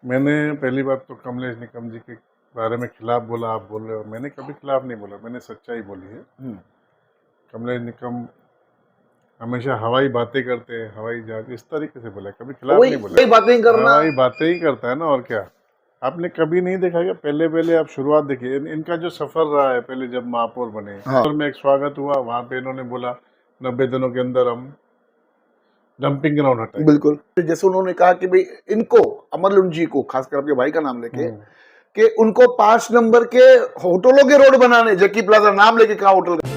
मैंने पहली बात तो कमलेश निकम जी के बारे में खिलाफ बोला, आप बोल रहे हो। मैंने कभी खिलाफ नहीं बोला, मैंने सच्चाई बोली है। कमलेश निकम हमेशा हवाई बातें करते हैं, हवाई जहाज इस तरीके से बोला है, कभी खिलाफ नहीं बोला। वही बातें करना, हवाई बातें ही करता है ना, और क्या। आपने कभी नहीं देखा क्या? पहले पहले आप शुरुआत देखिए, इनका जो सफर रहा है, पहले जब महापौर बने, हाँ। में एक स्वागत हुआ, वहां पे इन्होंने बोला 90 दिनों के अंदर हम डंपिंग ग्राउंड हटाएंगे। बिल्कुल, जैसे उन्होंने कहा कि भाई इनको, अमरलुन जी को, खासकर आपके भाई का नाम लेके, कि उनको 5 नंबर के होटलों के रोड बनाने, जकी प्लाजा नाम लेके कहा होटल का।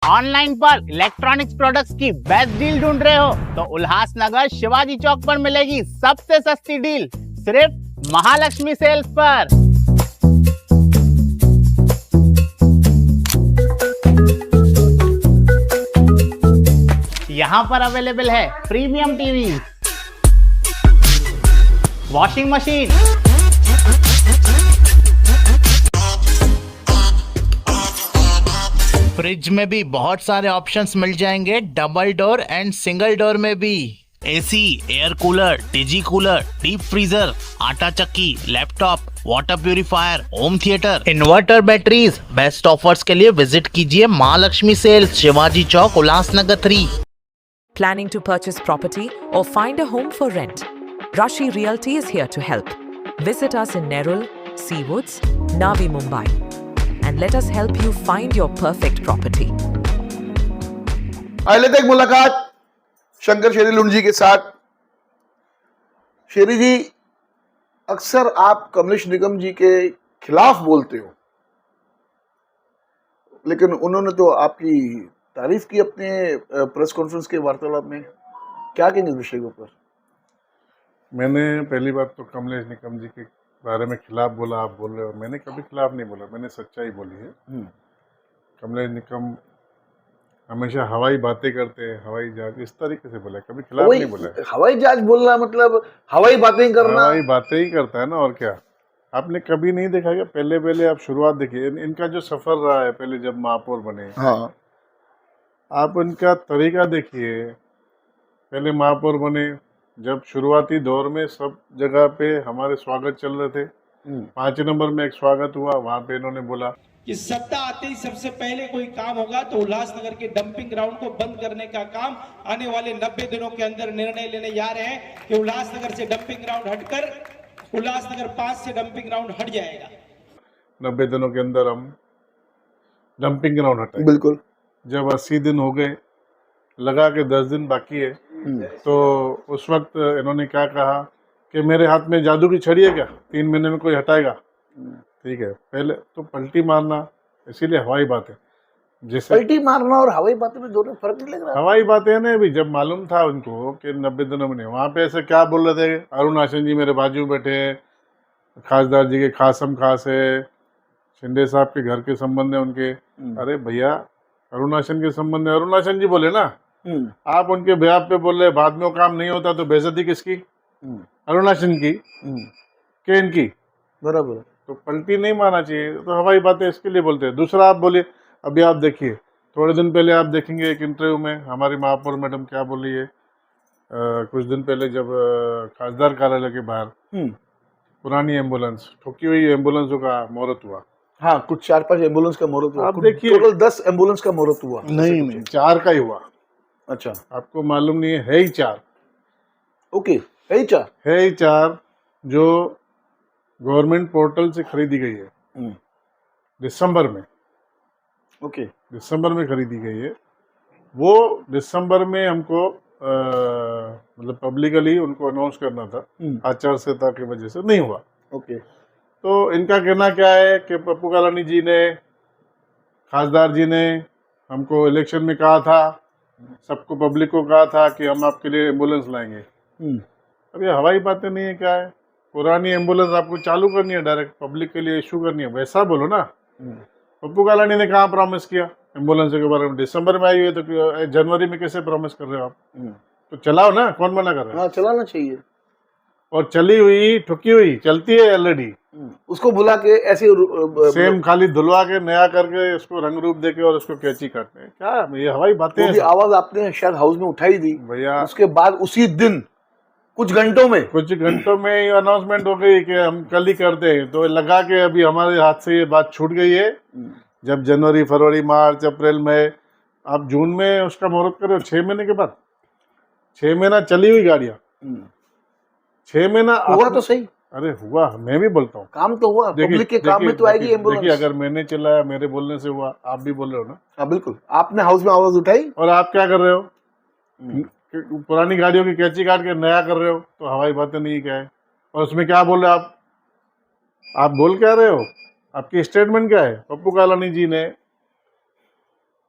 ऑनलाइन पर इलेक्ट्रॉनिक्स प्रोडक्ट्स की बेस्ट डील ढूंढ रहे हो तो उल्लासनगर शिवाजी चौक पर मिलेगी सबसे सस्ती डील, सिर्फ महालक्ष्मी सेल्स पर। यहाँ पर अवेलेबल है premium TV, washing machine, fridge में भी बहुत सारे ऑप्शंस मिल जाएंगे, double door and single door में भी। AC, air cooler, digi cooler, deep freezer, आटा चक्की, laptop, water purifier, home theatre, inverter, batteries. Best offers के लिए विजिट कीजिए Mahalakshmi sales, Shivaji Chowk, Ulhasnagar 3। Planning to purchase property or find a home for rent? Rashi Realty is here to help. Visit us in Nerul, Seawoods, Navi Mumbai, and let us help you find your perfect property. आइए लेते हैं एक मुलाकात शंकर शेरी लुंड जी के साथ। शेरी जी, अक्सर आप कमलेश निगम जी के खिलाफ बोलते हो, लेकिन उन्होंने तो आपकी तारीफ की अपने प्रेस कॉन्फ्रेंस के वार्तालाप में। क्या कहेंगे इस विषय के ऊपर? मैंने पहली बात तो कमलेश निकम जी के बारे में खिलाफ बोला, आप बोल रहे हो। मैंने कभी खिलाफ नहीं बोला, मैंने सच्चाई बोली है। कमलेश निकम हमेशा हवाई बातें करते हैं, हवाई जहाज इस तरीके से बोला है, कभी खिलाफ नहीं बोला है। हवाई जहाज बोलना मतलब हवाई बातें करना, हवाई बातें ही करता है ना, और क्या। आपने कभी नहीं देखा क्या? पहले पहले आप शुरुआत देखिए, इनका जो सफर रहा है, पहले जब महापौर बने, हाँ, आप इनका तरीका देखिए। पहले महापौर बने, जब शुरुआती दौर में सब जगह पे हमारे स्वागत चल रहे थे। 5 नंबर में एक स्वागत हुआ, वहां पे इन्होंने बोला कि सत्ता आते ही सबसे पहले कोई काम होगा तो उल्लासनगर के डंपिंग ग्राउंड को बंद करने का काम आने वाले 90 दिनों के अंदर निर्णय लेने जा रहे हैं कि उल्लासनगर से डंपिंग ग्राउंड हटकर उल्लासनगर 5 से डंपिंग ग्राउंड हट जाएगा। 90 दिनों के अंदर हम डंपिंग ग्राउंड हटाएंगे। बिल्कुल। जब 80 दिन हो गए, लगा के 10 दिन बाकी है, तो उस वक्त इन्होंने क्या कहा कि मेरे हाथ में जादू की छड़ी है क्या, 3 महीने में कोई हटाएगा? ठीक है, पहले तो पलटी मारना, इसीलिए हवाई बातें। जैसे पलटी मारना और हवाई बातें में दोनों फर्क नहीं लग रहा? हवाई बातें ना, अभी जब मालूम था उनको कि 90 दिनों में नहीं, वहाँ पे ऐसे क्या बोल रहे थे, अरुण आशन जी मेरे बाजू में बैठे हैं, खासदार जी के खासम खास है, शिंदे साहब के घर के संबंध है उनके। अरे भैया, अरुणाचल के संबंध है, अरुणाचल जी बोले ना, आप उनके ब्याह पे बोल रहे, बाद में वो काम नहीं होता तो बेइज्जती किसकी? अरुणाचल की के इनकी, बराबर। तो पलटी नहीं मारना चाहिए। तो हवाई बातें इसके लिए बोलते हैं। दूसरा आप बोलिए, अभी आप देखिए, थोड़े दिन पहले आप देखेंगे एक इंटरव्यू में हमारी महापौर मैडम क्या बोली है। कुछ दिन पहले जब खासदार कार्यालय के बाहर पुरानी एम्बुलेंस, ठोकी हुई एम्बुलेंसों का मुहूर्त हुआ। हाँ, कुछ 4-5 एम्बुलेंस का मुहूर्त हुआ। आप देखिए, टोटल 10 एम्बुलेंस का मुहूर्त हुआ। नहीं 4 का ही हुआ। अच्छा, आपको मालूम नहीं है ही 4। ओके, है ही 4 जो गवर्नमेंट पोर्टल से खरीदी गई है दिसंबर में। ओके, दिसंबर में खरीदी गई है। वो दिसंबर में हमको मतलब पब्लिकली उनको अनाउंस करना था, आचार संहिता की वजह से नहीं हुआ। ओके, तो इनका कहना क्या है कि पप्पू कालानी जी ने, खासदार जी ने हमको इलेक्शन में कहा था, सबको पब्लिक को कहा था कि हम आपके लिए एम्बुलेंस लाएंगे। अब ये हवाई बातें नहीं है, क्या है, पुरानी एम्बुलेंस आपको चालू करनी है, डायरेक्ट पब्लिक के लिए इशू करनी है, वैसा बोलो ना। पप्पू कालानी ने कहाँ प्रॉमिस किया एम्बुलेंस के बारे में? दिसंबर में आई हुई है, तो जनवरी में कैसे प्रॉमिस कर रहे हो आप? तो चलाओ ना, कौन मना कर रहा है? हाँ, चलाना चाहिए। और चली हुई ठुकी हुई चलती है ऑलरेडी, उसको बुला के ऐसे सेम खाली धुलवा के नया करके उसको रंग रूप देके और उसको कैची काटते हैं। क्या ये हवाई बातें वो हैं भी सब। आवाज आपने शायद हाउस में उठाई थी भैया उसके बाद उसी दिन कुछ घंटों में ही अनाउंसमेंट हो गई कि हम कल ही करते हैं, तो लगा के अभी हमारे हाथ से ये बात छूट गई है। जब जनवरी फरवरी मार्च अप्रैल मई, आप जून में उसका मुहूर्त करो 6 महीने के बाद, 6 महीना चली हुई गाड़ियां, 6 महीना हुआ तो सही, अरे हुआ, मैं भी बोलता हूँ। काम तो हुआ, देखिए- पब्लिक के काम में तो आएगी देखिए एम्बुलेंस। अगर मैंने चलाया, मेरे बोलने से हुआ, आप भी बोल रहे हो ना। हाँ बिल्कुल, आपने हाउस में आवाज उठाई और आप क्या कर रहे हो, पुरानी गाड़ियों की कैची काट के नया कर रहे हो, तो हवाई बातें नहीं क्या है। और उसमें क्या बोल रहे हो आप बोल क्या रहे हो, आपकी स्टेटमेंट क्या है। पप्पू कालानी जी ने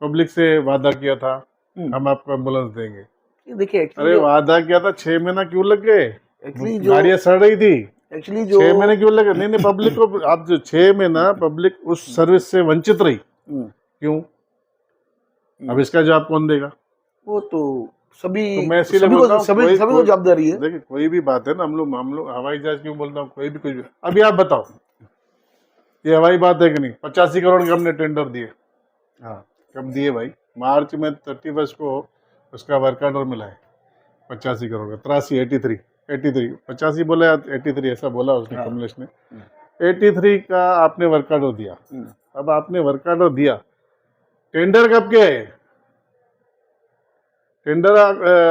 पब्लिक से वादा किया था हम आपको एम्बुलेंस देंगे। ये देखिए अरे वादा किया था, 6 महीना क्यों लग गए, एक्चुअली जो गाड़ियां सड़ रही थी, एक्चुअली जो 6 महीने क्यों लगे। नहीं पब्लिक को आप जो 6 महीना पब्लिक उस सर्विस से वंचित रही, क्यों, अब इसका जवाब कौन देगा। वो तो सभी तो मैं इसीलिए बोलता हूँ, सभी कोई- को जवाबदारी है। देखिए कोई भी बात है ना, हम लोग हवाई जहाज क्यों बोलता हूँ, कोई भी कुछ भी। अभी आप बताओ ये हवाई बात है कि नहीं, 85 करोड़ के हमने टेंडर दिए। हाँ कब दिए भाई, मार्च में 31 को उसका वर्क ऑर्डर मिला है 85 करोड़ का, 83 85 बोला 83 ऐसा बोला उसने, कमलेश ने 83 का आपने वर्क ऑर्डर दिया। अब आपने वर्क ऑर्डर दिया, टेंडर कब के है, टेंडर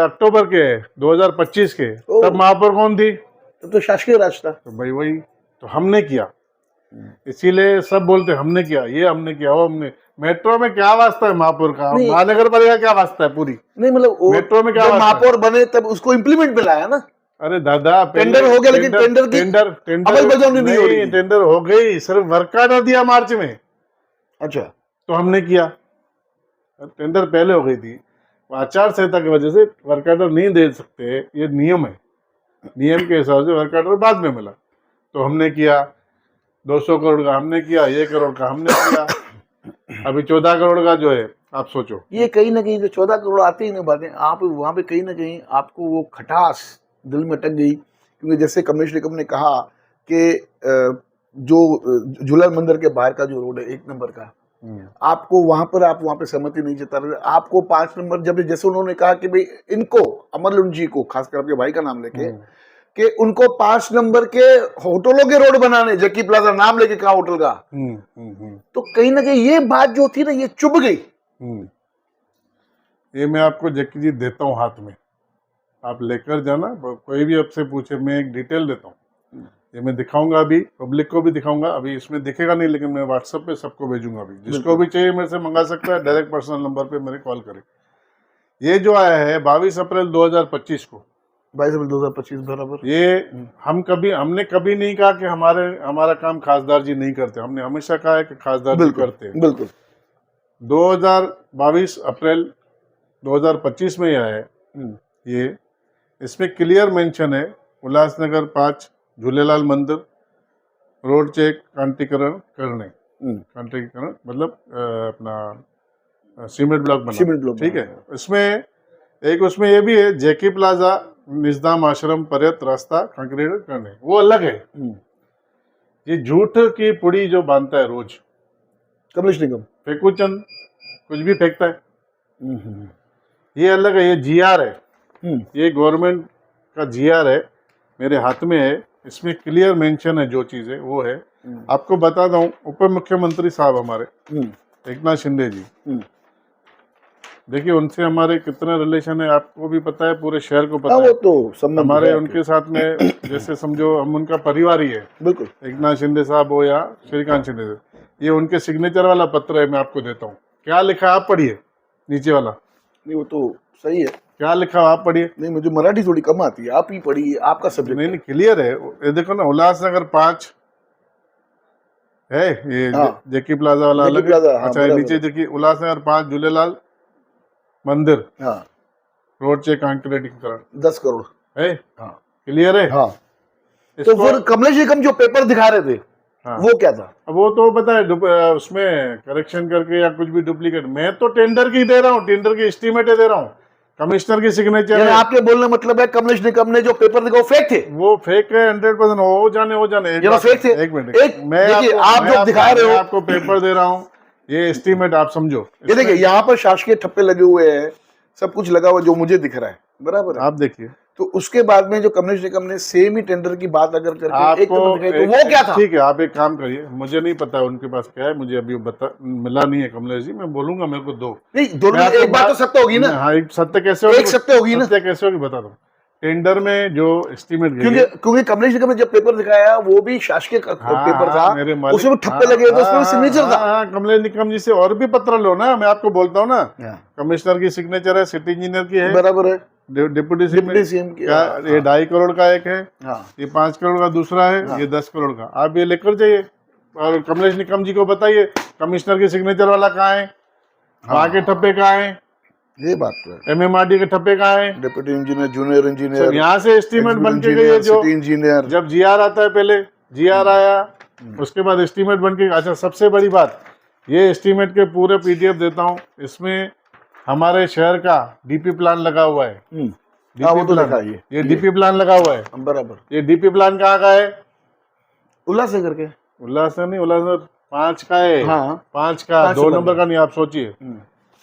अक्टूबर के 2025 के, तब महापौर कौन थी, तब तो शासकीय राज था। तो भाई वही तो हमने किया। इसीलिए सब बोलते हमने किया, ये हमने किया, वो हमने। मेट्रो में क्या वास्ता है महापौर का, महानगर पालिका क्या वास्ता है पूरी, नहीं मतलब वो मेट्रो में क्या जब वास्ता है? महापौर बने तब उसको इम्प्लीमेंट में लाया ना। अरे दादा टेंडर हो गया, लेकिन टेंडर की अमलबजावनी नहीं हो रही। टेंडर हो गई, सिर्फ वर्क ऑर्डर दिया मार्च में, अच्छा तो हमने किया। टेंडर पहले हो गई थी, आचार संहिता की वजह से वर्क ऑर्डर नहीं दे सकते, ये नियम है, नियम के हिसाब से वर्क ऑर्डर बाद में मिला, तो हमने किया। 200 करोड़ का हमने किया, 1 करोड़ का हमने किया, अभी 14 करोड़ का जो है आप सोचो। ये कहीं ना कहीं जो 14 करोड़ आते ही नहीं बातें, आप वहां पे कहीं ना कहीं आपको वो खटास दिल में अटक गई, क्योंकि जैसे कमलेश निकम ने कहा कि जो झूलन मंदिर के बाहर का जो रोड है 1 नंबर का, आपको वहां पे सहमति नहीं जता रहे, आपको 5 नंबर, जब जैसे उन्होंने कहा कि भाई इनको अमरलुंड जी को, खासकर आपके भाई का नाम लेके, कि उनको 5 नंबर के होटलों के रोड बनाने, जकी प्लाजा नाम लेके कहा होटल का, तो कहीं ना कहीं ये बात जो थी ना, ये चुभ गई। ये मैं आपको जक्की जी देता हूँ हाथ में, आप लेकर जाना, कोई भी आपसे पूछे, मैं एक डिटेल देता हूँ, ये मैं दिखाऊंगा, अभी पब्लिक को भी दिखाऊंगा, अभी इसमें दिखेगा नहीं, लेकिन मैं व्हाट्सएप पे सबको भेजूंगा। अभी जिसको भी चाहिए मेरे से मंगा सकता है, डायरेक्ट पर्सनल नंबर पे मेरे कॉल करे। ये जो आया है 22 अप्रैल 2025 को, 22 अप्रैल 2025 बराबर, ये हमने कभी नहीं कहा कि हमारा काम खासदार जी नहीं करते, हमने हमेशा कहा है कि खासदार जी करते हैं। बिल्कुल 2022 अप्रैल 2025 में ही आया है ये, इसमें क्लियर मेंशन है उल्लासनगर 5 झूलेलाल मंदिर रोड चेक कांटीकरण करने, कांटीकरण मतलब अपना सीमेंट ब्लॉक बना, ठीक है। इसमें एक उसमें ये भी है, जेकी प्लाजा निज़ाम आश्रम पर्यत रास्ता कंक्रीट करने, वो अलग है। ये झूठ की पुड़ी जो बांधता है रोज कमलेश निगम, फेंकू चंद कुछ भी फेंकता है, ये अलग है। ये जीआर है, ये गवर्नमेंट का जीआर है, मेरे हाथ में है, इसमें क्लियर मेंशन है, जो चीज़ है वो है। आपको बता दूं, उप मुख्यमंत्री साहब हमारे एकनाथ शिंदे जी, देखिए उनसे हमारे कितने रिलेशन है आपको भी पता है, पूरे शहर को पता है। वो तो संबंध हमारे है उनके साथ में जैसे समझो हम उनका परिवार ही है, बिल्कुल। एकनाथ शिंदे साहब हो या श्रीकांत शिंदे साहब, ये उनके सिग्नेचर वाला पत्र है, मैं आपको देता हूँ। क्या लिखा आप पढ़िए, नीचे वाला। नहीं वो तो सही है, क्या लिखा आप पढ़िए। नहीं मुझे मराठी थोड़ी कम आती है, आप ही पढ़िए, आपका सब्जेक्ट। नहीं क्लियर है, ये देखो ना, उल्लासनगर 5 है, ये जेकी प्लाजा वाला अलग है। अच्छा नीचे देखिए, उल्लासनगर 5 झूलेलाल मंदिर रोड चेक कंक्रीटीकरण 10 करोड़ है, क्लियर है। तो फिर कमलेश निगम जो पेपर दिखा रहे थे, वो क्या था? अब वो तो पता है, उसमें करेक्शन करके या कुछ भी डुप्लीकेट, मैं तो टेंडर की दे रहा हूँ, टेंडर की एस्टीमेट दे रहा हूँ। कमिश्नर की सिग्नेचर यानी है, आपके बोलने मतलब है कमलेश निकम ने जो पेपर दिखा वो फेक थे, वो फेक है 100%। हो जाने ये तो फेक थे। एक मिनट, एक देखिए, आप जो दिखा रहे हो, मैं आपको पेपर दे रहा हूँ, ये एस्टीमेट आप समझो। ये देखिए यहाँ पर शासकीय ठप्पे लगे हुए हैं, सब कुछ लगा हुआ जो मुझे दिख रहा है, बराबर है। आप देखिए, तो उसके बाद में जो कमलेश निकम ने सेम ही टेंडर की बात अगर करके एक आपको पेपर दिखाई, तो वो क्या था? ठीक है, आप एक काम करिए, मुझे नहीं पता उनके पास क्या है, मुझे अभी मिला नहीं है कमलेश जी, मैं बोलूंगा, मेरे को दो। नहीं, दोनों मैं में आपको एक बात तो सत्य होगी ना, हाँ, एक सत्य कैसे होगी, एक सत्य होगी ना, सत्य कैसे होगी बता दो। टेंडर में जो एस्टीमेट क्योंकि कमलेश निकम ने जब पेपर दिखाया वो भी शासकीय पेपर था, मेरे मालिक, उसमें ठप्पे लगे थे, उसमें सिग्नेचर था। हाँ, कमलेश निकम जी से और भी पत्र लो ना, मैं आपको बोलता हूँ ना, हाँ, कमिश्नर की सिग्नेचर है, सिटी इंजीनियर की है, बराबर है, डिप्टी डिप्टी सीएम की, क्या, ये 2.5 करोड़ का एक है, हाँ, ये 5 करोड़ का दूसरा है, ये 10 करोड़ का, आप ये लेकर जाइए और कमलेश निकम जी को बताइए कमिश्नर की सिग्नेचर वाला कहाँ है, वहाँ के ठप्पे कहाँ है, ये बात तो है। MMRD के ठप्पे कहाँ है, डिप्टी इंजीनियर, जूनियर इंजीनियर, यहाँ से एस्टीमेट बन के गई है, जो सिटी इंजीनियर, जब GR आता है, पहले GR आया, उसके बाद एस्टीमेट बन के। अच्छा, सबसे बड़ी बात, ये एस्टीमेट के पूरे PDF देता हूँ, इसमें हमारे शहर का DP प्लान लगा हुआ है, हाँ, वो तो प्लान, देखा ये DP प्लान लगा हुआ है, बराबर, ये DP प्लान कहाँ का है, उल्लासनगर के, उल्लासनगर नहीं, उल्लासनगर 5 का है, हाँ, 5 का, 5 2 नंबर नंबर का नहीं, आप सोचिए,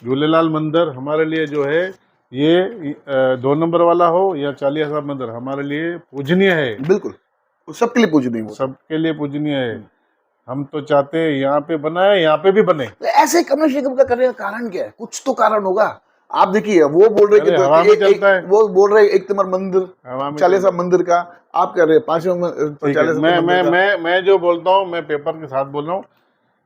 झूलेलाल मंदिर हमारे लिए जो है, ये 2 नंबर वाला हो या 40,000 मंदिर, हमारे लिए पूजनीय है, बिल्कुल, वो सबके लिए पूजनीय, वो सबके लिए पूजनीय है। हम तो चाहते हैं यहाँ पे बनाए, यहाँ पे भी बने। तो ऐसे कमलेश निगम का करने का कारण क्या है? कुछ तो कारण होगा। आप देखिए, वो बोल रहे अरे, हवा में चलता है। वो बोल रहे एक तिमर मंदिर, हवा में 40 मंदिर का, आप कह रहे हैं 5 ठीक है, 40 मैं जो बोलता हूँ, मैं पेपर के साथ बोल रहा हूँ।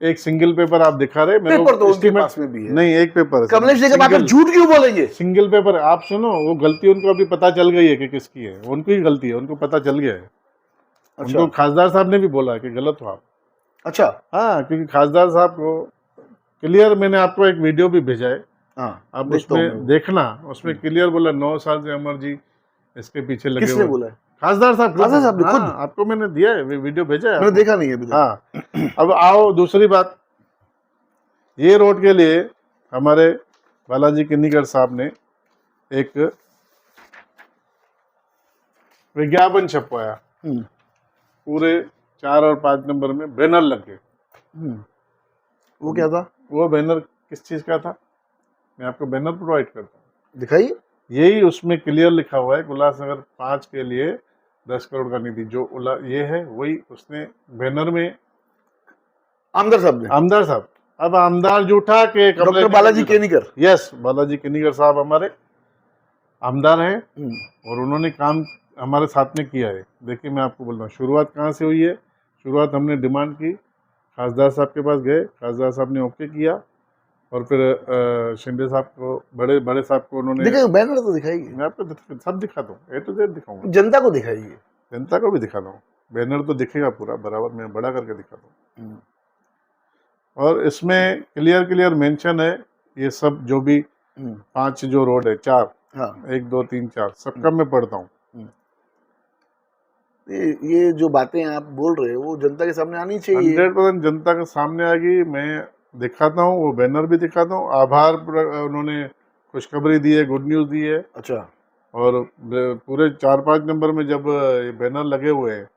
एक सिंगल पेपर आप दिखा रहे, मेरे पेपर को तो उनके estimate- पास में भी है। नहीं, एक पेपर है। कमलेश निगम आकर झूठ क्यों बोलेंगे? सिंगल पेपर, आप सुनो, वो गलती उनको अभी पता चल गई है कि किसकी है, उनको ही गलती है, उनको पता चल गया है। अच्छा। उनको खासदार साहब ने भी बोला है कि गलत हो आप। अच्छा, हाँ, क्योंकि खासदार साहब को क्लियर, मैंने आपको एक वीडियो भी भेजा है, हाँ, आप देखता हूँ उसमें देखना, उसमें क्लियर बोला 9 साल से अमर जी इसके पीछे लगे किसने हुए। बोला है? खासदार साहब खासदार साहब ने हाँ, खुद? आपको मैंने दिया है, वीडियो भेजा है मैंने आपको। देखा नहीं है अभी तक। हाँ, अब आओ दूसरी बात, ये रोड के लिए हमारे बालाजी किन्नीकर साहब ने एक विज्ञापन छपवाया, पूरे 4 और 5 नंबर में बैनर लग गए। वो क्या था? वो बैनर किस चीज का था, मैं आपको बैनर प्रोवाइड करता हूँ। दिखाइए। यही उसमें क्लियर लिखा हुआ है, उल्लासनगर 5 के लिए 10 करोड़ का निधि, जो ये है वही उसने बैनर में, आमदार साहब ने, आमदार साहब। अब आमदार जूठा के डॉक्टर बालाजी केनीकर। यस, बालाजी केनीकर साहब हमारे आमदार हैं और उन्होंने काम हमारे साथ में किया है। देखिए, मैं आपको बोल रहा हूँ, शुरुआत कहाँ से हुई है। शुरुआत हमने डिमांड की, खासदार साहब के पास गए, खासदार साहब ने ओके किया, और फिर शिंदे साहब को, बड़े साहब को उन्होंने, दिखाइए, बैनर तो दिखाइए, मैं आपको सब दिखाता हूँ, A to Z दिखाऊंगा, जनता को दिखाइए। जनता को भी दिखाता हूँ। बैनर तो दिखेगा पूरा बराबर, मैं बड़ा करके दिखाता हूँ। और इसमें क्लियर मेंशन है, ये सब जो भी 5 जो रोड है, 4, हाँ, 1 2 3 4 सबका मैं पढ़ता हूँ। ये जो बातें आप बोल रहे हो वो जनता के सामने आनी चाहिए। 100% जनता के सामने आएगी, मैं दिखाता हूँ, वो बैनर भी दिखाता हूँ। आभार, उन्होंने खुशखबरी दी है, गुड न्यूज़ दी है। अच्छा, और पूरे 4-5 नंबर में जब ये बैनर लगे हुए हैं,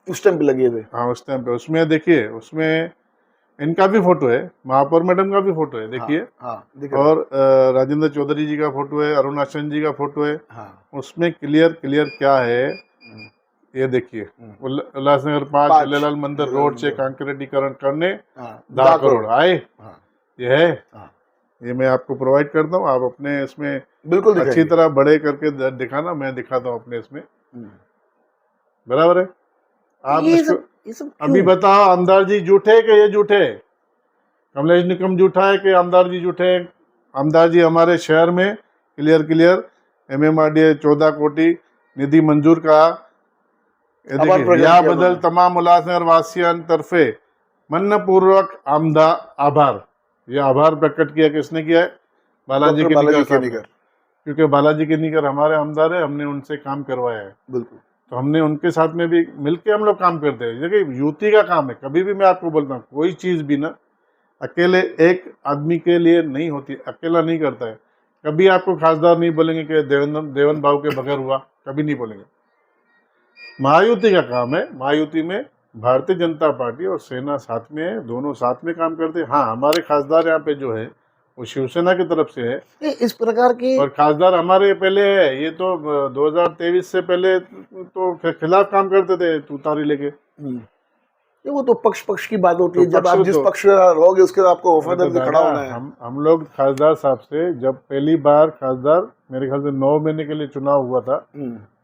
उस टाइम पे लगे थे। हाँ, उस टाइम पे, उसमें देखिए, उसमें इनका भी फोटो है, महापौर मैडम का भी फोटो है, देखिए। हाँ, दिख रहा है। और राजेंद्र चौधरी जी का फोटो है, अरुणाचल जी का फोटो है। हाँ, उसमें क्लियर क्या है, ये देखिए, उल्लासनगर 5 झूलेलाल मंदिर रोड से कंक्रीटीकरण करने हाँ, 10 करोड़ आए, हाँ, ये है। हाँ, ये मैं आपको प्रोवाइड करता हूँ, आप अपने इसमें बिल्कुल अच्छी दिखाइए। तरह बड़े करके दिखाना, मैं दिखाता हूँ अपने इसमें, बराबर है। आप ये इसको सब अभी बताओ, आमदार जी झूठे कि ये झूठे, कमलेश निकम झूठा है कि आमदार जी झूठे हैं? आमदार जी हमारे शहर में क्लियर MMRDA 14 कोटी निधि मंजूर का, ये देखिए, या बदल तमाम उल्लासनगर वासियों तरफे मन पूर्वक आभार, ये आभार प्रकट किया, किसने किया है? बालाजी केनीकर साहब ने। क्योंकि बालाजी केनीकर हमारे आमदार है, हमने उनसे काम करवाया है, बिल्कुल। तो हमने उनके साथ में भी मिलके हम लोग काम करते हैं। देखिए, युति का काम है, कभी भी मैं आपको बोलता हूँ, कोई चीज़ भी ना अकेले एक आदमी के लिए नहीं होती, अकेला नहीं करता है। कभी आपको खासदार नहीं बोलेंगे कि देवन भाव के बगैर हुआ, कभी नहीं बोलेंगे। महायुति का काम है, महायुति में भारतीय जनता पार्टी और सेना साथ में है, दोनों साथ में काम करते हैं। हाँ, हमारे खासदार यहाँ पे जो है वो शिवसेना की तरफ से है, इस प्रकार की और खासदार हमारे पहले है, ये तो 2023 से पहले तो खिलाफ काम करते थे तुतारी लेके। ये वो तो पक्ष की बात होती है, तो जब आप पक्ष जिस तो- पक्ष में रहोगे उसके साथ आपको वफादार तो भी खड़ा होना दादा, है। हम लोग खासदार साहब से जब पहली बार खासदार मेरे ख्याल से 9 महीने के लिए चुनाव हुआ था,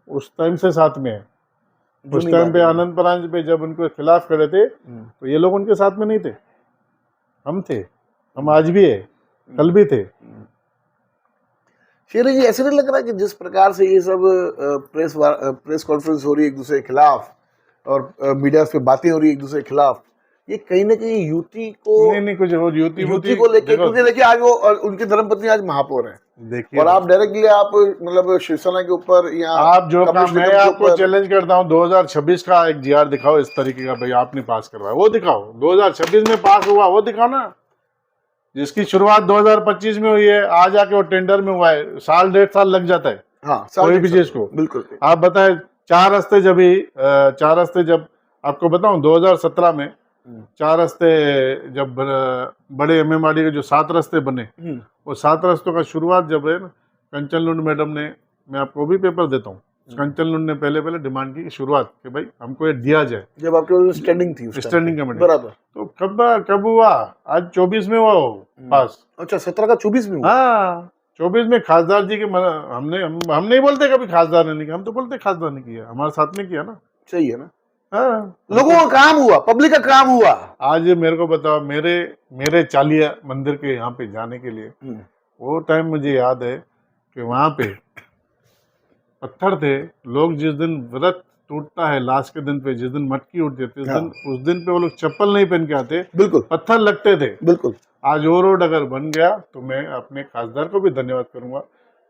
उस टाइम से साथ में है। उस जुनी टाइम बात पे है। आनंद परांज पे जब उनको खिलाफ खड़े थे तो ये लोग उनके साथ में नहीं थे, हम थे, हम आज भी है, कल भी थे। शेर जी, ऐसे नहीं लग रहा कि जिस प्रकार से ये सब प्रेस कॉन्फ्रेंस हो रही है एक दूसरे के खिलाफ और मीडिया पे बातें हो रही है एक दूसरे के खिलाफ, ये कहीं ना कहीं यूटी को नहीं कुछ हो यूटी को लेके, क्योंकि देखिए आज वो और उनकी धर्मपत्नी आज महापौर है, देखिए, और आप डायरेक्टली आप मतलब शिवसेना के ऊपर या आप जो काम, कम्युनिस्ट मैं के आपको ऊपर- चैलेंज करता हूँ 2026 का एक जीआर दिखाओ इस तरीके का, भाई आपने पास करवाया, वो दिखाओ। 2026 में पास हुआ वो दिखाओ ना, जिसकी शुरुआत 2025 में हुई है, आज आके वो टेंडर में हुआ है, साल 1.5 साल लग जाता है हाँ, कोई भी चीज को। बिल्कुल। आप बताए 4 रस्ते जब आपको बताऊं 2017 में 4 रस्ते जब बड़े एमएमआरडी के जो 7 रस्ते बने, वो 7 रस्तों का शुरुआत जब है ना, कंचन लुंड मैडम ने, मैं आपको भी पेपर देता हूँ, कंचन लुंड ने पहले डिमांड की शुरुआत कि भाई हमको ये दिया जाए, जब आपके स्टैंडिंग थी उस time स्टैंडिंग पे। कमेटी। बराबर। तो कब हुआ? आज 24 में हुआ वो पास। अच्छा, 17 का 24 में हुआ। हाँ, 24 में खासदार जी के हम नहीं बोलते कभी खासदार ने नहीं किया, हम तो बोलते खासदार ने किया, हमारे साथ में किया ना। सही है ना, हाँ, लोगों का काम हुआ, पब्लिक का काम हुआ। आज मेरे को बताओ, मेरे चालिया मंदिर के यहाँ पे जाने के लिए वो टाइम मुझे याद है कि वहाँ पे पत्थर थे, लोग जिस दिन व्रत टूटता है लास्ट के दिन पे, जिस दिन मटकी उठती है उस दिन पे वो लोग चप्पल नहीं पहन के आते, बिल्कुल पत्थर लगते थे। बिल्कुल। आज वो रोड अगर बन गया तो मैं अपने खासदार को भी धन्यवाद करूंगा,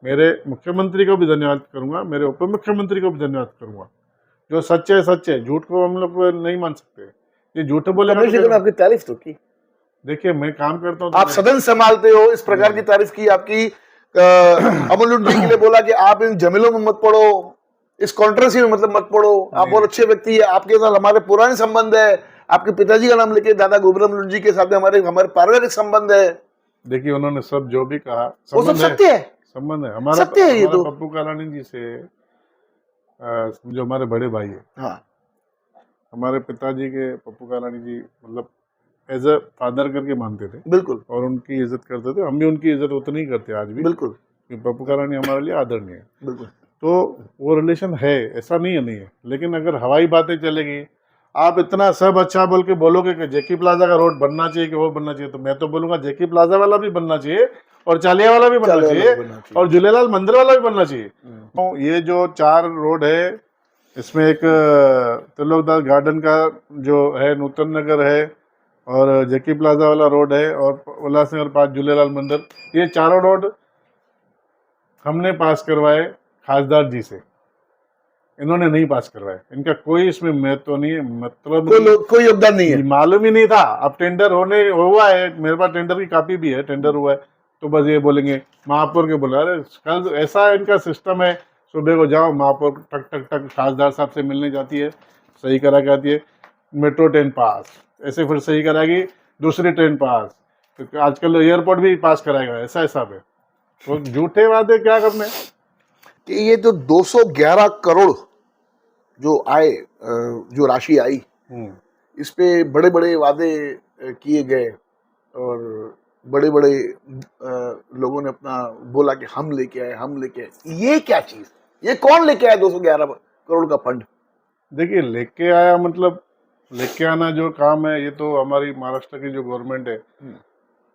मेरे मुख्यमंत्री को भी धन्यवाद करूंगा, मेरे उप मुख्यमंत्री को भी धन्यवाद करूंगा। जो सच्चे है सच्चे, झूठ को हम लोग नहीं मान सकते, ये झूठ बोलेगा कमलेश जी ने आपकी तारीफ तो की, देखिए मैं काम करता हूँ, आप सदन संभालते हो, इस प्रकार की तारीफ की आपकी। अमन लुंड जी के लिए बोला कि आप इन जमीलों में मत पड़ो, इस कॉन्ट्रोवर्सी में मतलब मत पड़ो, आप बहुत अच्छे व्यक्ति है, आपके साथ हमारे पुराने संबंध है, आपके पिताजी का नाम लेके दादा गोबरम लुंड जी के साथ हमारे पारिवारिक संबंध है। देखिए उन्होंने सब जो भी कहा वो सब सत्य है, संबंध है हमारा, सत्य है ये तो। पप्पू कालानी जी से जो हमारे बड़े भाई है, हाँ, हमारे पिताजी के पप्पू कालानी जी मतलब एज अ फादर करके मानते थे, बिल्कुल और उनकी इज्जत करते थे, हम भी उनकी इज्जत उतनी ही करते हैं आज भी, बिल्कुल कि पप्पू कालानी हमारे लिए आदरणीय है। बिल्कुल। तो वो रिलेशन है, ऐसा नहीं है, लेकिन अगर हवाई बातें चलेगी, आप इतना सब अच्छा बोल के बोलोगे कि जेकी प्लाजा का रोड बनना चाहिए कि वो बनना चाहिए, तो मैं तो बोलूंगा जेकी प्लाजा वाला भी बनना चाहिए और चालिया वाला भी बनना चाहिए और झूलेलाल मंदिर वाला भी बनना चाहिए। तो ये जो 4 रोड है, इसमें एक त्रिलोकदास गार्डन का जो है नूतन नगर है, और जेकी प्लाजा वाला रोड है, और उल्लासनगर पास झूलेलाल मंदिर, ये चारों रोड हमने पास करवाए खासदार जी से, इन्होंने नहीं पास करवाए, इनका कोई इसमें महत्व नहीं है, मतलब कोई योगदान नहीं है, मालूम ही नहीं था। अब टेंडर हुआ है, मेरे पास टेंडर की कॉपी भी है, टेंडर हुआ है, तो बस ये बोलेंगे महापौर के बोला, अरे कल ऐसा इनका सिस्टम है, सुबह को जाओ महापौर टक टक टक खासदार साहब से मिलने जाती है, सही करा के आती है, मेट्रो ट्रेन पास, ऐसे फिर सही कराएगी, दूसरी ट्रेन पास, तो आजकल एयरपोर्ट भी पास कराएगा, ऐसा हिसाब है। तो झूठे वादे क्या करने कि ये जो 211 करोड़ जो आए, जो राशि आई, इस पे बड़े बड़े वादे किए गए और बड़े बड़े लोगों ने अपना बोला कि हम लेके आए, ये क्या चीज, ये कौन लेके आया 211 करोड़ का फंड? देखिए लेके आया मतलब लेके आना जो काम है, ये तो हमारी महाराष्ट्र की जो गवर्नमेंट है,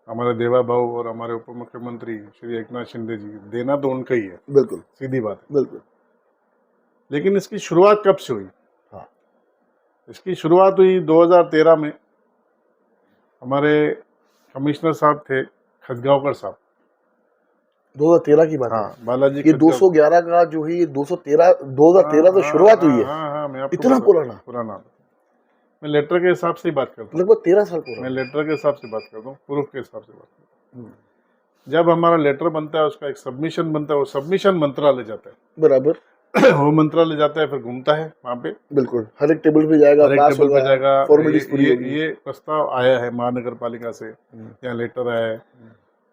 हमारे देवा भाऊ और हमारे उप मुख्यमंत्री श्री एकनाथ शिंदे जी, देना तो उनका ही है, बिल्कुल सीधी बात है। बिल्कुल। लेकिन इसकी शुरुआत कब से हुई? हाँ, इसकी शुरुआत हुई 2013 में, हमारे कमिश्नर साहब थे खजगांवकर साहब, 2013 की बात है। हाँ बालाजी ये 211 का जो है ये 2013 से शुरुआत हुई है। हाँ, मैं आपको इतना पुराना मैं लेटर के हिसाब से ही बात करता हूँ, लगभग 13 साल पुराना। मैं लेटर के हिसाब से बात करता हूँ, प्रूफ के हिसाब से बात करता हूँ। जब हमारा लेटर बनता है उसका एक सबमिशन बनता है, वो सबमिशन मंत्रालय जाता है, बराबर, वो मंत्रालय जाता है, फिर घूमता है वहाँ पे, बिल्कुल हर एक टेबल पे जाएगा, हर एक पास टेबल पे होगा, जाएगा, फॉर्मेलिटीज पूरी होगी। ये प्रस्ताव आया है महानगर पालिका से या लेटर आया है,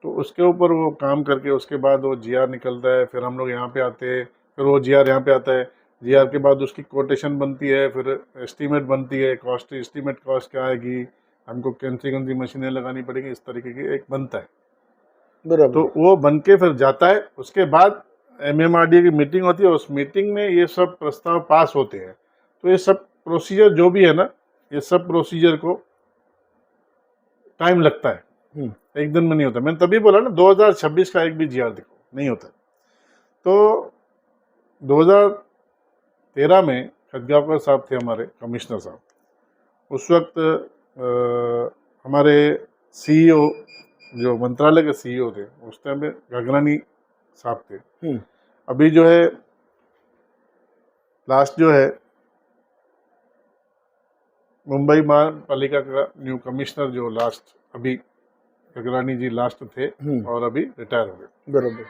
तो उसके ऊपर वो काम करके उसके बाद वो जीआर निकलता है, फिर हम लोग यहाँ पे आते हैं, फिर वो जीआर यहाँ पे आता है, जीआर के बाद उसकी कोटेशन बनती है, फिर एस्टीमेट बनती है, कॉस्ट एस्टीमेट कॉस्ट क्या आएगी, हमको कौन सी मशीनें लगानी पड़ेगी, इस तरीके की एक बनता है। बराबर, तो वो बन के फिर जाता है, उसके बाद MMRDA की मीटिंग होती है, उस मीटिंग में ये सब प्रस्ताव पास होते हैं। तो ये सब प्रोसीजर जो भी है ना, ये सब प्रोसीजर को टाइम लगता है, एक दिन में नहीं होता। मैंने तभी बोला ना 2026 का एक भी जीआर देखो नहीं होता। तो 2013 में खतगांवकर साहब थे हमारे कमिश्नर साहब, उस वक्त हमारे CEO जो मंत्रालय के CEO थे उस टाइम पे गगरानी साहब थे। अभी जो है लास्ट जो है मुंबई महापालिका का न्यू कमिश्नर जो लास्ट अभी गगरानी जी लास्ट थे और अभी रिटायर हो गए। बराबर,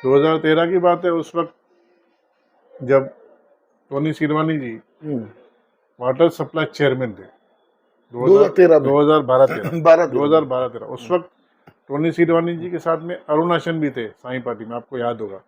2013 की बात है, उस वक्त जब टोनी सिरवानी जी वाटर सप्लाई चेयरमैन थे 2012-13 उस वक्त टोनी सिरवानी जी के साथ में अरुणाचल भी थे साई पार्टी में, आपको याद होगा।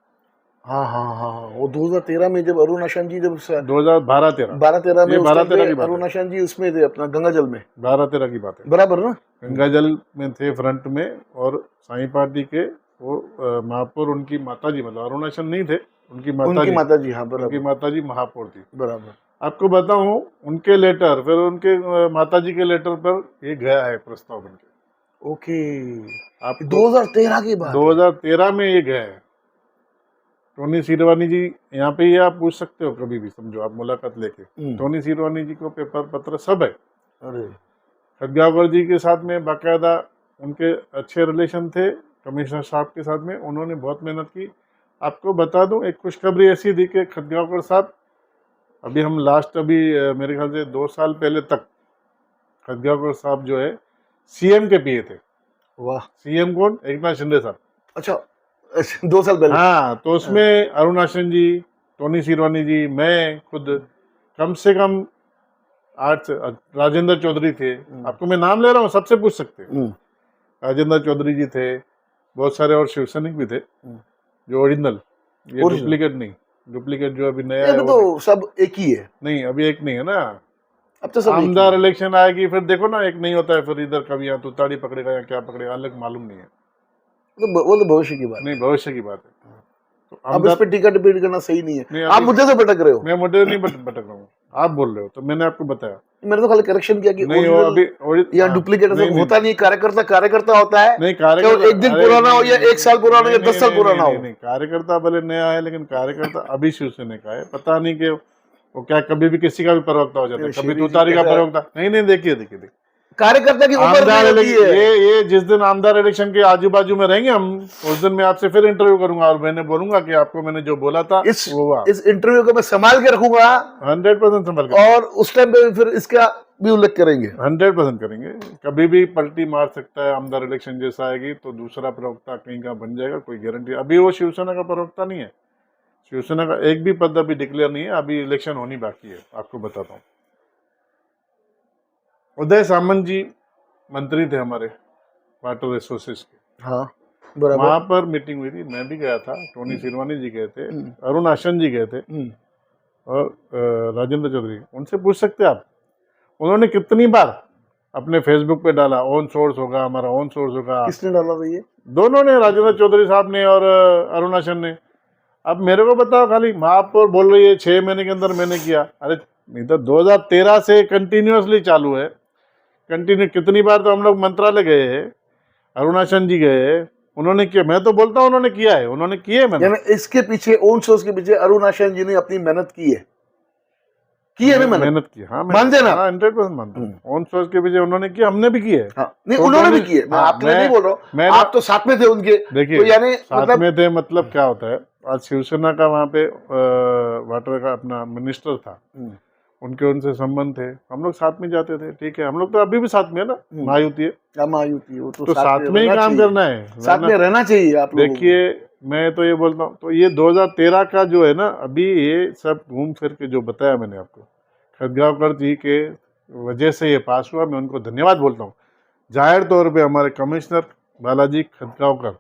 हाँ हाँ हाँ हाँ, वो 2013 में जब अरुणाचल जी जब 2012-13 12-13 में ये उस टाइम 12-13 की पे बात है। अरुणाचल जी उसमें थे अपना गंगाजल में, 12-13 की बात है, बराबर ना। गंगाजल में थे फ्रंट में, और साई पार्टी के वो महापौर उनकी माताजी, मतलब अरुणाचल नहीं थे, उनकी माता जी, हाँ उनकी बराबर, माताजी महापौर थी। बराबर, आपको बताऊं उनके लेटर, फिर उनके माताजी के लेटर पर ये गया है प्रस्ताव बनके। ओके, आप 2013 की बात है। 2013 में ये गया है। टोनी सिरवानी जी यहाँ पे, ये आप पूछ सकते हो कभी भी, समझो आप मुलाकात लेके, टोनी सिरवानी जी को पेपर पत्र सब है। अरे खतगांवकर जी के साथ में बाकायदा उनके अच्छे रिलेशन थे, कमिश्नर साहब के साथ में उन्होंने बहुत मेहनत की। आपको बता दूं एक खुशखबरी ऐसी थी कि खतगांवकर साहब अभी हम लास्ट मेरे ख्याल से 2 साल पहले तक खतगांवकर साहब जो है CM के PA थे। वाह, CM कौन? एकनाथ शिंदे साहब। अच्छा 2 साल पहले, हाँ, तो उसमें अरुणाचल जी, टोनी सिरवानी जी, मैं खुद, कम से कम 8 राजेंद्र चौधरी थे, आपको मैं नाम ले रहा हूँ, सबसे पूछ सकते हैं। राजेंद्र चौधरी जी थे, बहुत सारे और शिव सैनिक भी थे जो ओरिजिनल, ये डुप्लीकेट नहीं, डुप्लीकेट जो अभी नया है तो सब एक ही है, नहीं, अभी एक नहीं है ना, अब तो सब आमदार इलेक्शन आएगी, फिर देखो ना एक नहीं होता है, फिर इधर कभी यहाँ तुताड़ी पकड़ेगा या क्या पकड़ेगा, अलग मालूम नहीं है। वो तो भविष्य की बात नहीं, भविष्य की बात है। तो अब इस पे टीका टिप्पणी करना सही नहीं नहीं, है। आप मुद्दे से भटक रहे हो। मैं मुद्दे नहीं भटक रहा हूँ, आप बोल रहे हो, तो मैंने आपको बताया। मैंने तो खाली करेक्शन किया कि नहीं, वो अभी या डुप्लीकेट होता नहीं, कार्यकर्ता होता है, नहीं, कार्यकर्ता एक दिन पुराना हो या 1 साल पुराना हो या 10 साल पुराना हो। नहीं, कार्यकर्ता भले नया है, लेकिन कार्यकर्ता अभी शिवसेना का है, पता नहीं कि वो क्या कभी भी किसी का भी प्रवक्ता हो जाता है, कभी तुतारी का प्रवक्ता। नहीं, देखिए कार्यकर्ता की उम्र आमदार नहीं होती है। ये जिस दिन आमदार इलेक्शन के आजू बाजू में रहेंगे हम, उस दिन मैं आपसे फिर इंटरव्यू करूंगा और मैंने बोलूंगा कि आपको मैंने जो बोला था इस वो हुआ। इस इंटरव्यू को मैं संभाल के रखूंगा 100% संभाल के, और उस टाइम पे फिर इसका भी उल्लेख करेंगे। 100% करेंगे। कभी भी पलटी मार सकता है, आमदार इलेक्शन जैसा आएगी तो दूसरा प्रवक्ता कहीं का बन जाएगा, कोई गारंटी। अभी वो शिवसेना का प्रवक्ता नहीं है, शिवसेना का एक भी पद अभी डिक्लेयर नहीं है, अभी इलेक्शन होनी बाकी है। आपको बताता हूँ, उदय सामंत जी मंत्री थे हमारे वाटर रिसोर्सेज के, हाँ बराबर, वहां पर मीटिंग हुई थी, मैं भी गया था, टोनी सिरवानी जी गए थे, अरुणाचल जी गए थे और राजेंद्र चौधरी। उनसे पूछ सकते हैं आप, उन्होंने कितनी बार अपने फेसबुक पे डाला ऑन सोर्स होगा, हमारा ऑन सोर्स होगा। किसने डाला था ये? दोनों ने, राजेंद्र चौधरी साहब ने और अरुणाचल ने। अब मेरे को बताओ, खाली महापौर बोल रही है 6 महीने के अंदर मैंने किया। अरे नहीं, तो 2013 से कंटिन्यूअसली चालू है, कंटिन्यू। कितनी बार तो हम लोग मंत्रालय गए हैं, अरुणाचल जी गए, उन्होंने किया। मैं तो बोलता हूँ उन्होंने किया है, उन्होंने किए। मैंने इसके पीछे ओन सोर्स के पीछे अरुणाचल जी ने अपनी मेहनत की है मेहनत की, हाँ मान देना, 100% मानता हूँ। ऑन सोर्स के पीछे उन्होंने किया, हमने भी किया है। हाँ, नहीं उन्होंने भी किया, मैं आपके लिए नहीं बोल रहा हूँ, आप तो साथ में थे उनके। देखिए तो यानी साथ में थे, मतलब क्या होता है, आज शिवसेना का वहाँ पे वाटर का अपना मिनिस्टर था, उनके उनसे संबंध थे, हम लोग साथ में जाते थे, ठीक है, हम लोग तो अभी भी साथ में है ना, महायुति है, हम आयुति वो तो साथ में ही रहना काम चाहिए। करना है, साथ में रहना चाहिए आप लोगों को। देखिए मैं तो ये बोलता हूँ, तो ये 2013 का जो है ना, अभी ये सब घूम फिर के जो बताया मैंने आपको, खतगांवकर जी के वजह से ये पास हुआ, मैं उनको धन्यवाद बोलता हूँ जाहिर तौर पे। हमारे कमिश्नर बालाजी खतगांवकर,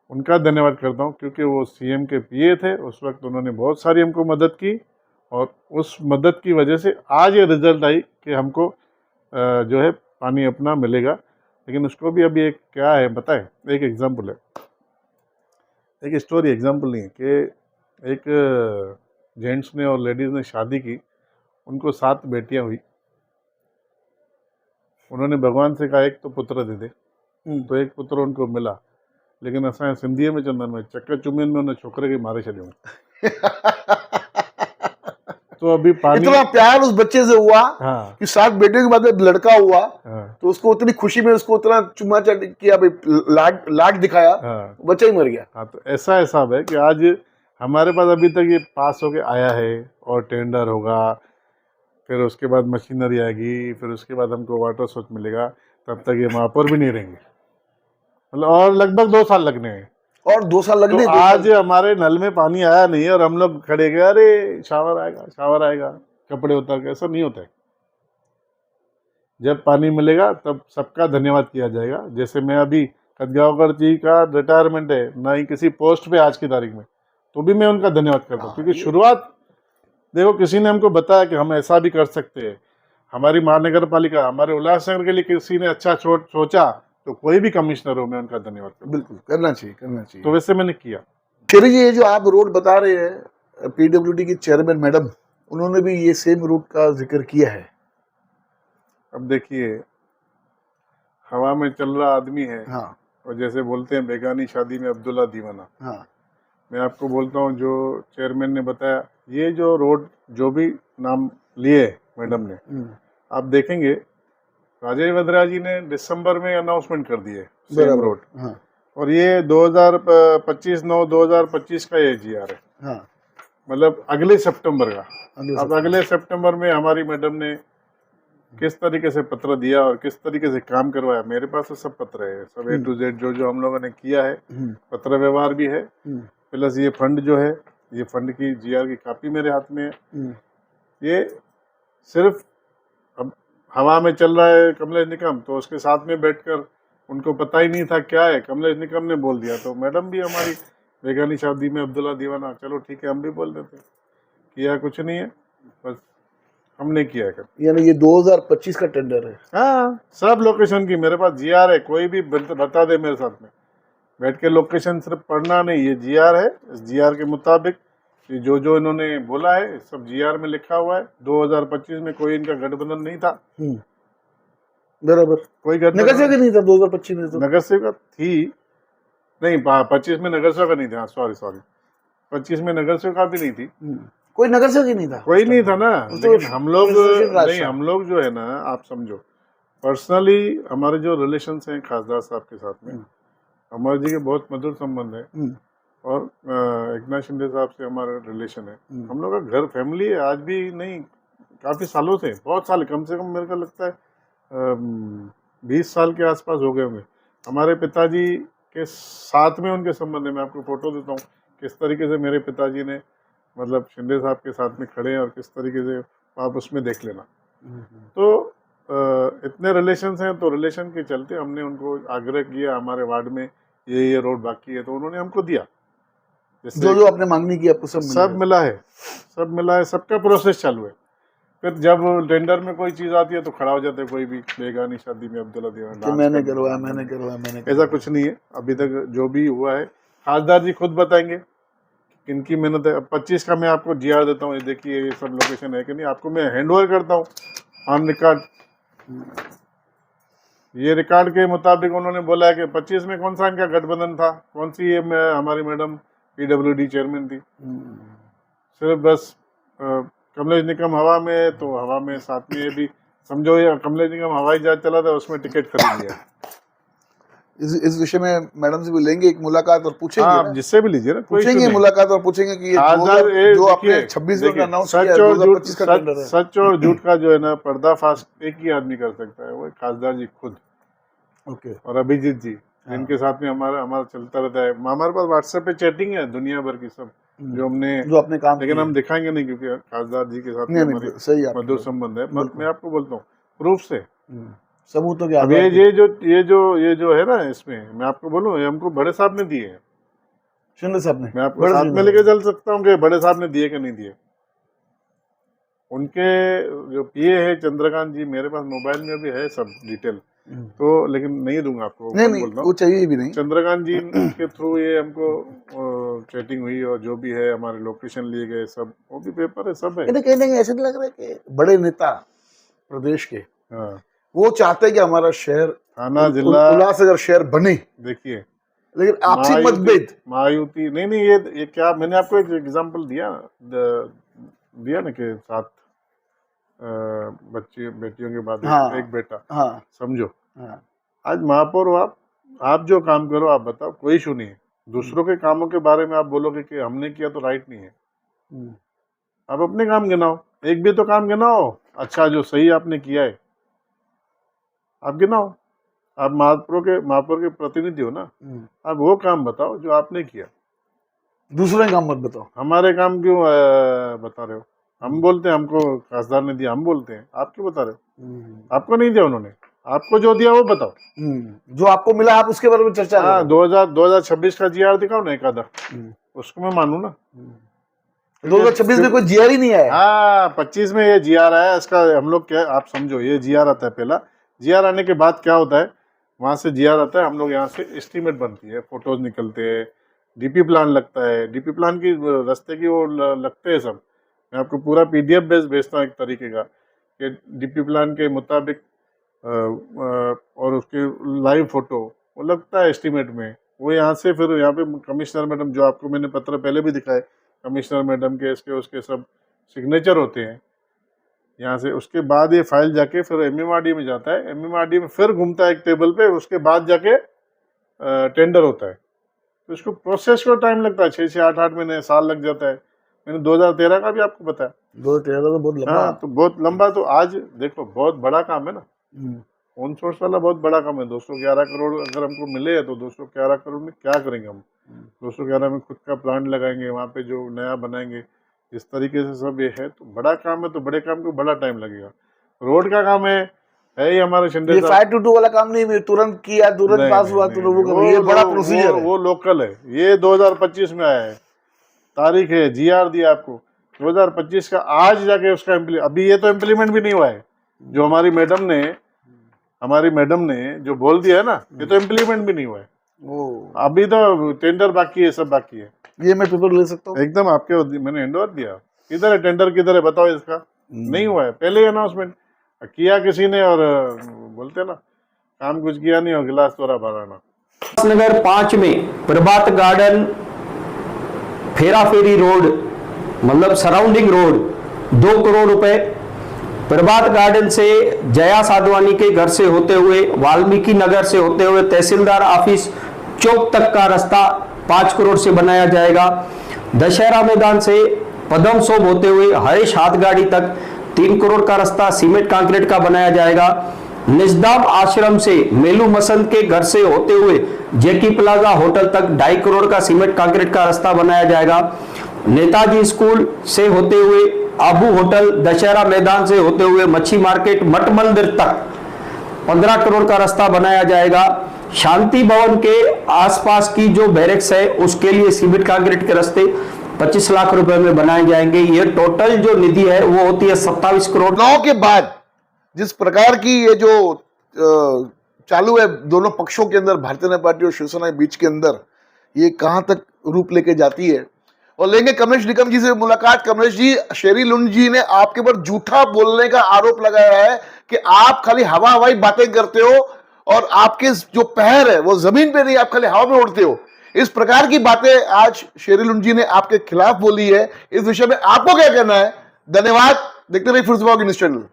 उनका धन्यवाद करता हूँ, क्योंकि वो सीएम के पीए थे उस वक्त, उन्होंने बहुत सारी हमको मदद की, और उस मदद की वजह से आज ये रिजल्ट आई कि हमको जो है पानी अपना मिलेगा। लेकिन उसको भी अभी एक क्या है बताएं, एक एग्जाम्पल है, एक स्टोरी, एग्जाम्पल नहीं है, कि एक जेंट्स ने और लेडीज़ ने शादी की, उनको 7 बेटियां हुई, उन्होंने भगवान से कहा एक तो पुत्र दे दे, तो एक पुत्र उनको मिला, लेकिन असां सिंधीअ में चवंदा आहिनि चक चुमियुनि में उन छोकिरे खे मारे छॾियऊं। तो अभी पानी इतना प्यार उस बच्चे से हुआ हाँ कि 7 बेटे के बाद में लड़का हुआ, हाँ तो उसको उतनी खुशी में उसको उतना चुम्मा चाट किया भाई, लाड दिखाया, हाँ बच्चा ही मर गया। हाँ, तो ऐसा हिसाब है कि आज हमारे पास अभी तक ये पास होके आया है, और टेंडर होगा, फिर उसके बाद मशीनरी आएगी, फिर उसके बाद हमको वाटर सोर्स मिलेगा, तब तक ये महापौर भी नहीं रहेंगे, मतलब और लगभग 2 साल लगने हैं। और 2 साल लगने, तो 2 साल। आज हमारे नल में पानी आया नहीं है, और हम लोग खड़े गए अरे शावर आएगा कपड़े उतार के, ऐसा नहीं होता है। जब पानी मिलेगा तब सबका धन्यवाद किया जाएगा। जैसे मैं अभी खतगांवकर जी का रिटायरमेंट है, ना ही किसी पोस्ट पे आज की तारीख में, तो भी मैं उनका धन्यवाद करता हूँ, क्योंकि शुरुआत देखो किसी ने हमको बताया कि हम ऐसा भी कर सकते हैं। हमारी महानगर पालिका, हमारे उल्लासनगर के लिए किसी ने अच्छा सोचा, तो कोई भी कमिश्नर हो मैं उनका धन्यवाद करता हूँ। बिल्कुल करना चाहिए। तो वैसे मैंने किया। चलिए जी, ये जो आप रोड बता रहे हैं, पीडब्ल्यूडी की चेयरमैन मैडम, उन्होंने भी ये सेम रूट का जिक्र किया है। अब देखिए, हवा में चल रहा आदमी है, हाँ और जैसे बोलते हैं बेगानी शादी में अब्दुल्ला दीवाना, हाँ मैं आपको बोलता हूँ जो चेयरमैन ने बताया, ये जो रोड जो भी नाम लिए मैडम ने, आप देखेंगे राजेश वद्रा जी ने दिसंबर में अनाउंसमेंट कर दिए सेम रोड, हाँ और ये 2025 का ये जीआर है, हाँ, मतलब अगले सितंबर का। अगले अब अगले सितंबर में हमारी मैडम ने किस तरीके से पत्र दिया और किस तरीके से काम करवाया, मेरे पास तो सब पत्र है, सब A to Z जो हम लोगों ने किया है, पत्र व्यवहार भी है, प्लस ये फंड जो है, ये फंड की जीआर की कॉपी मेरे हाथ में है। ये सिर्फ अब हवा में चल रहा है कमलेश निकम, तो उसके साथ में बैठकर उनको पता ही नहीं था क्या है, कमलेश निकम ने बोल दिया, तो मैडम भी हमारी बेगानी शादी में अब्दुल्ला दीवाना, चलो ठीक है हम भी बोल देते, किया कुछ नहीं है, बस हमने किया है। यानी ये 2025 का टेंडर है। हाँ, सब लोकेशन की मेरे पास जीआर है, कोई भी बता दे मेरे साथ में बैठ के, लोकेशन सिर्फ पढ़ना नहीं, ये जीआर है, इस जीआर के मुताबिक ये जो इन्होंने बोला है सब जीआर में लिखा हुआ है। 2025 में कोई इनका गठबंधन नहीं था, बराबर, कोई नगर गठबंधन सेवक नहीं था 2025 में, तो नगर सेवक थी नहीं, 25 में नगर सेवक नहीं था, सॉरी 25 में नगर सेवक भी नहीं थी, कोई नगर सेवक ही नहीं था, कोई नहीं था ना। तो लेकिन हम लोग राज नहीं, था। हम लोग जो है ना, आप समझो पर्सनली हमारे जो रिलेशंस हैं खासदार साहब के साथ में, अमर जी के बहुत मधुर संबंध है, और एकनाथ शिंदे साहब से हमारा रिलेशन है, हम लोग का घर फैमिली है, आज भी नहीं काफ़ी सालों से, बहुत साल, कम से कम मेरे को लगता है 20 साल के आसपास हो गए होंगे। हमारे पिताजी के साथ में उनके संबंध है, मैं आपको फोटो देता हूँ किस तरीके से मेरे पिताजी ने मतलब शिंदे साहब के साथ में खड़े हैं, और किस तरीके से आप उसमें देख लेना। तो इतने रिलेशंस हैं, तो रिलेशन के चलते हमने उनको आग्रह किया, हमारे वार्ड में ये रोड बाकी है, तो उन्होंने हमको दिया, जो आपने मांगनी की आपको सब मिला है, सब मिला है, सबका प्रोसेस चालू है। फिर जब टेंडर में कोई चीज़ आती है तो खड़ा हो जाते हैं कोई भी, बेगानी शादी में अब्दुल्ला दीवाना, मैंने करवाया, ऐसा कुछ नहीं है अभी तक जो भी हुआ है। खासदार जी खुद बताएंगे किनकी मेहनत है। अब 25 का मैं आपको जीआर देता हूँ, ये देखिए ये सब लोकेशन है कि नहीं, आपको मैं हैंडओवर करता हूँ ऑन रिकॉर्ड। ये रिकॉर्ड के मुताबिक उन्होंने बोला है कि 25 में कौन सा इनका गठबंधन था, कौन सी ये हमारी मैडम पीडब्ल्यूडी चेयरमैन थी, सिर्फ बस कमलेश निकम हवा में है, तो हवा में साथ में ये भी समझो, ये कमलेश निकम हवाई जहाज चला था, उसमें टिकट खरीद लिया। इस विषय में मैडम से भी लेंगे एक मुलाकात और पूछेंगे हाँ, ना? आप जिससे भी लीजिए ना, कोई issue पूछेंगे नहीं। मुलाकात और पूछेंगे कि ये खासदार जो आपने 26 में देखिए, अनाउंस सच किया है, और झूठ 2025 का टेंडर है। सच और झूठ का जो है ना पर्दाफाश एक ही आदमी कर सकता है, वो खासदार जी खुद ओके, और अभिजीत जी, जिनके साथ में हमारा हमारा चलता रहता है। हमारे पास व्हाट्सएप पे चैटिंग है दुनिया भर की सब जो हमने, जो आपने काम लेकिन किया हम दिखाएंगे नहीं क्योंकि खासदार जी के साथ में नहीं, हमारे नहीं, सही आपकी मधुर बात। संबंध है। बस मैं आपको बोलता हूँ प्रूफ से। सबूतों के अब आधार पे। ये जो है ना, इसमें मैं आपको बोलूँ, ये हमको बड़े साहब ने दिए हैं। शिंदे साहब ने मैं आपको बड़े साथ शिंदे में लेके चल सकता हूँ कि बड़े साहब ने दिए कि नहीं दिए। उनके जो पीए है चंद्रकांत जी, मेरे पास मोबाइल में भी है सब डिटेल, तो लेकिन नहीं दूंगा आपको, नहीं कौन नहीं बोल रहा वो हूँ। चाहिए भी नहीं। चंद्रकांत जी के थ्रू ये हमको चैटिंग हुई और जो भी है हमारे लोकेशन लिए गए सब, वो भी पेपर है, सब है। कहीं ना कहीं ऐसे नहीं लग रहा है कि बड़े नेता प्रदेश के हाँ, वो चाहते हैं कि हमारा शहर थाना जिला उल्लासनगर शहर बने, देखिए लेकिन आपसी मतभेद। महायुति नहीं, ये क्या, मैंने आपको एक एग्जांपल दिया ना कि 7 बच्ची बेटियों के बाद हाँ, एक बेटा, हाँ, समझो। हाँ, आज महापौर हो आप जो काम करो आप बताओ, कोई इशू नहीं है। दूसरों के कामों के बारे में आप बोलोगे कि हमने किया तो राइट नहीं है। आप अपने काम गिनाओ, एक भी तो काम गिनाओ अच्छा जो सही आपने किया है, आप गिनाओ। आप महापौर के प्रतिनिधि हो ना, आप वो काम बताओ जो आपने किया। दूसरे काम मत बताओ। हमारे काम क्यों बता रहे हो? हम बोलते हैं हमको खासदार ने दिया, हम बोलते हैं, आप क्यों बता रहे हो? आपको नहीं दिया उन्होंने, आपको जो दिया वो बताओ। जो आपको मिला आप उसके बारे में चर्चा करो। हाँ, 2026 का जीआर दिखाओ ना एक आधा, उसको मैं मानू ना। 2026 में कोई जीआर ही नहीं आया। हाँ, 25 में ये जीआर आया, इसका हम लोग क्या, आप समझो, ये जीआर आता है पहला, जीआर आने के बाद क्या होता है, वहाँ से जीआर आता है, हम लोग यहाँ से एस्टीमेट बनती है, फोटोज निकलते हैं, डीपी प्लान लगता है, डीपी प्लान की रास्ते की वो लगते हैं सब। मैं आपको पूरा पीडीएफ बेस भेजता हूँ एक तरीके का कि डीपी प्लान के मुताबिक और उसके लाइव फोटो वो लगता है एस्टीमेट में। वो यहाँ से फिर यहाँ पे कमिश्नर मैडम, जो आपको मैंने पत्र पहले भी दिखाए, कमिश्नर मैडम के इसके उसके सब सिग्नेचर होते हैं यहाँ से। उसके बाद ये फाइल जाके फिर एमएमआरडी में जाता है, एमएमआरडी में फिर घूमता है एक टेबल पे, उसके बाद जाके टेंडर होता है। तो इसको प्रोसेस को टाइम लगता है, 6 से 8 महीने, साल लग जाता है। मैंने 2013 का भी आपको बताया। 2013 तो बहुत लंबा। हाँ, तो बहुत लंबा। तो आज देखो बहुत बड़ा काम है ना, ऑन सोर्स वाला बहुत बड़ा काम है। 211 करोड़ अगर हमको मिले तो 211 करोड़ में क्या करेंगे हम? 211 में खुद का प्लांट लगाएंगे, वहाँ पे जो नया बनाएंगे, इस तरीके से सब ये है। तो बड़ा काम है, तो बड़े काम को बड़ा टाइम लगेगा। रोड का काम है ही हमारे शिंदे ये साहब। 522 वाला काम नहीं तुरंत किया, तुरंत पास हुआ, तो लोगों का ये बड़ा प्रोसीजर है। वो लोकल है, ये 2025 में आया है, तारीख है, जीआर दिया आपको 2025 का, आज जाके उसका अभी ये तो इम्प्लीमेंट भी नहीं हुआ है। जो हमारी मैडम ने जो बोल दिया है ना, ये तो इम्प्लीमेंट भी नहीं हुआ है। अभी तो टेंडर बाकी है, सब बाकी है। ये मैं पेपर ले सकता हूँ एकदम आपके, मैंने हैंडओवर दिया। किधर है टेंडर, किधर है बताओ? इसका नहीं हुआ है, पहले ही अनाउंसमेंट किया किसी ने, और बोलते ना काम कुछ किया नहीं और गिलास तोड़ा भराना। नगर 5 में प्रभात गार्डन, फेरा फेरी रोड, मतलब सराउंडिंग रोड, 2 करोड़ रुपए। प्रभात गार्डन से जया साधवानी के घर से होते हुए, वाल्मीकि नगर से होते हुए तहसीलदार ऑफिस चौक तक का रास्ता 5 करोड़ से बनाया जाएगा। दशहरा मैदान से पदम सोप होते हुए हरीश हाथगाड़ी तक 3 करोड़ का रास्ता सीमेंट कंक्रीट का बनाया जाएगा। निजदाम आश्रम से मेलू मसंद के घर से होते हुए जेकी प्लाजा होटल तक 2.5 करोड़ का सीमेंट कंक्रीट का रास्ता बनाया जाएगा। नेताजी स्कूल से होते हुए आबू होटल, दशहरा मैदान से होते हुए मच्छी मार्केट, मठ मंदिर तक 15 करोड़ का रास्ता बनाया जाएगा। शांति भवन के आसपास की जो बैरिक्स है उसके लिए सीमेंट कंक्रीट के रास्ते 25 लाख रुपए में बनाए जाएंगे। ये टोटल जो निधि है वो होती है 27 करोड़। चुनाव के बाद जिस प्रकार की ये जो चालू है दोनों पक्षों के अंदर, भारतीय जनता पार्टी और शिवसेना के बीच के अंदर, ये कहां तक रूप लेके जाती है। और लेंगे कमलेश निकम जी से मुलाकात। कमलेश जी, शेरी लुंड जी ने आपके ऊपर झूठा बोलने का आरोप लगाया है कि आप खाली हवाई बातें करते हो और आपके जो पैर है वो जमीन पे नहीं, आप खाली हवा में उड़ते हो। इस प्रकार की बातें आज शेरी लुंड जी ने आपके खिलाफ बोली है। इस विषय में आपको क्या कहना है? धन्यवाद। देखते रहिए फिर न्यूज़ चैनल।